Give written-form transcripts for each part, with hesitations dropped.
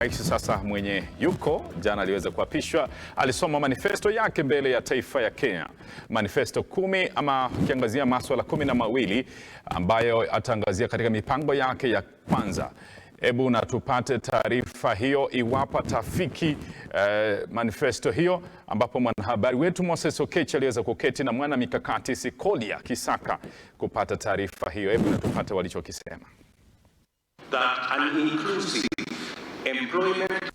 Rais sasa mwenye yuko jana aliweza kuapishwa, alisoma manifesto yake mbele ya taifa ya Kenya. Manifesto 10 ama kiangazia masuala 12 ambayo ataangazia katika mipango yake ya kwanza. Hebu na tupate taarifa hiyo iwapo atafiki manifesto hiyo, ambapo mwanahabari wetu Moses Okech aliweza kuketi na mwana mikakati Sikolia Kisaka kupata taarifa hiyo. Hebu na tupate walichokisema.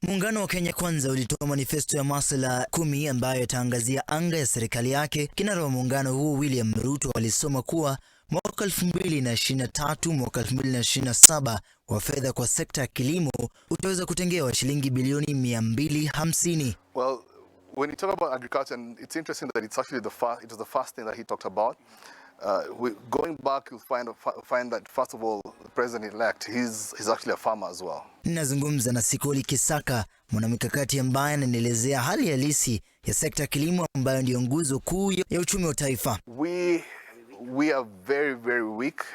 Muungano wa Kenya Kwanza ulitoa manifesto ya masuala 10 ambayo yataangazia anga ya serikali yake. Kinara wa muungano huu William Ruto alisoma kuwa mwaka 2023 mwaka 2027 wa fedha kwa sekta ya kilimo utaweza kutengewa shilingi bilioni 250. Well, when you talk about agriculture, it's interesting that it's actually it was the first thing that he talked about. Going back, you'll find that first of all, the president-elect, he's actually a farmer as well. Nazungumza na Sikolia Kisaka, mwanamikakati ambaye ananielezea hali halisi ya sekta ya kilimo ambayo ndio nguzo kuu ya uchumi wa taifa. We are very, very weak.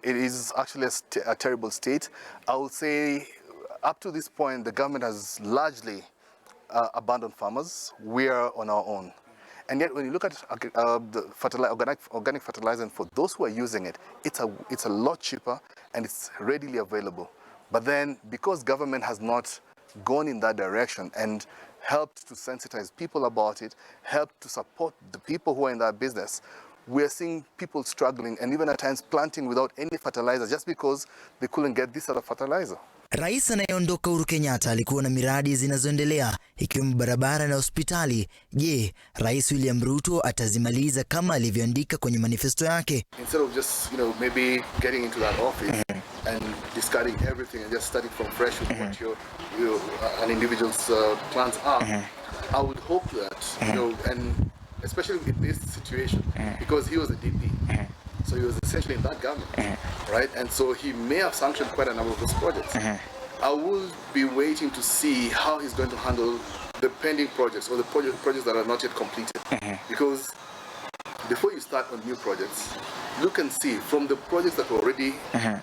It is actually a terrible state. I would say up to this point, the government has largely abandoned farmers. We are on our own. And yet, when you look at the organic fertilizer, and for those who are using it, it's a lot cheaper and it's readily available. But then, because government has not gone in that direction and helped to sensitize people about it, helped to support the people who are in that business, we are seeing people struggling and even at times planting without any fertilizer just because they couldn't get this sort of fertilizer. Rais anayeondoka Uhuru Kenyatta alikuwa na miradi zinazoendelea ikiwemo barabara na hospitali. Je, Rais William Ruto atazimaliza kama alivyoandika kwenye manifesto yake? Instead of just, maybe getting into that office and discarding everything and just starting from fresh with what an individual's plans are, I would hope that, and especially in this situation, because he was a DP, so he was essentially in that government, right? And so he may have sanctioned quite a number of those projects. I will be waiting to see how he's going to handle the pending projects or the projects that are not yet completed. Because before you start on new projects, look and see from the projects that are already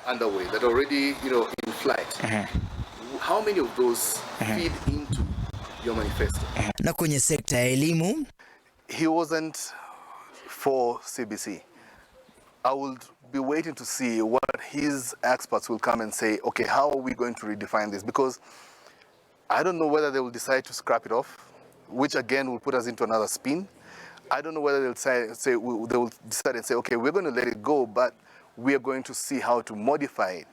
underway, that are already in flight, how many of those feed into your manifesto. Na kwenye sekta ya elimu, he wasn't for CBC. I would be waiting to see what his experts will come and say, okay, how are we going to redefine this? Because I don't know whether they will decide to scrap it off, which again will put us into another spin. I don't know whether they will decide and say, okay, we're going to let it go, but we are going to see how to modify it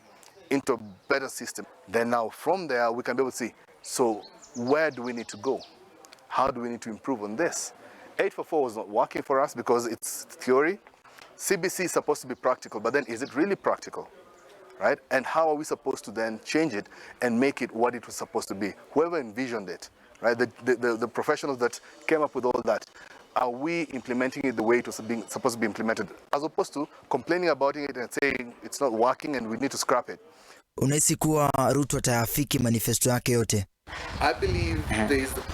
into a better system. Then now from there, we can be able to see, so where do we need to go? How do we need to improve on this? 844 was not working for us because it's theory. CBC is supposed to be practical, but then is it really practical, right? And how are we supposed to then change it and make it what it was supposed to be? Whoever envisioned it, right? The professionals that came up with all that, are we implementing it the way it was supposed to be implemented, as opposed to complaining about it and saying it's not working and we need to scrap it? Unahisi kuwa Ruto ataafiki manifesto yake yote? I believe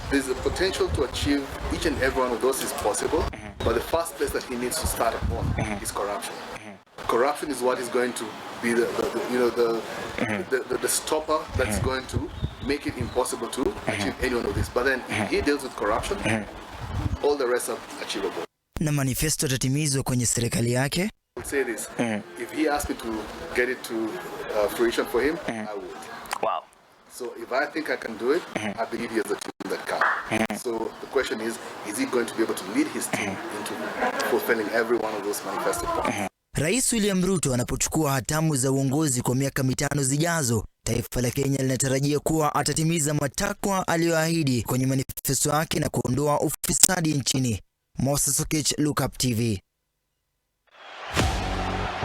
there's a potential to achieve each and every one of those is possible, but the first place that he needs to start upon is corruption. Corruption is what is going to be the stopper that's going to make it impossible to achieve any one of these. But then if he deals with corruption, all the rest are achievable. Na manifesto tatimizwa kwenye serikali yake? I would say this, if he asked me to get it to fruition for him, I would. Wow. So if I think I can do it, I believe he has a team that can. So the question is he going to be able to lead his team into fulfilling every one of those manifesto points? Rais William Ruto anapochukua hatamu za uongozi kwa miaka 5 zijazo, taifa la Kenya linatarajia kuwa atatimiza matakwa aliyoahidi kwenye manifesto yake na kuondoa ufisadi nchini. Moses Okech, Look Up TV.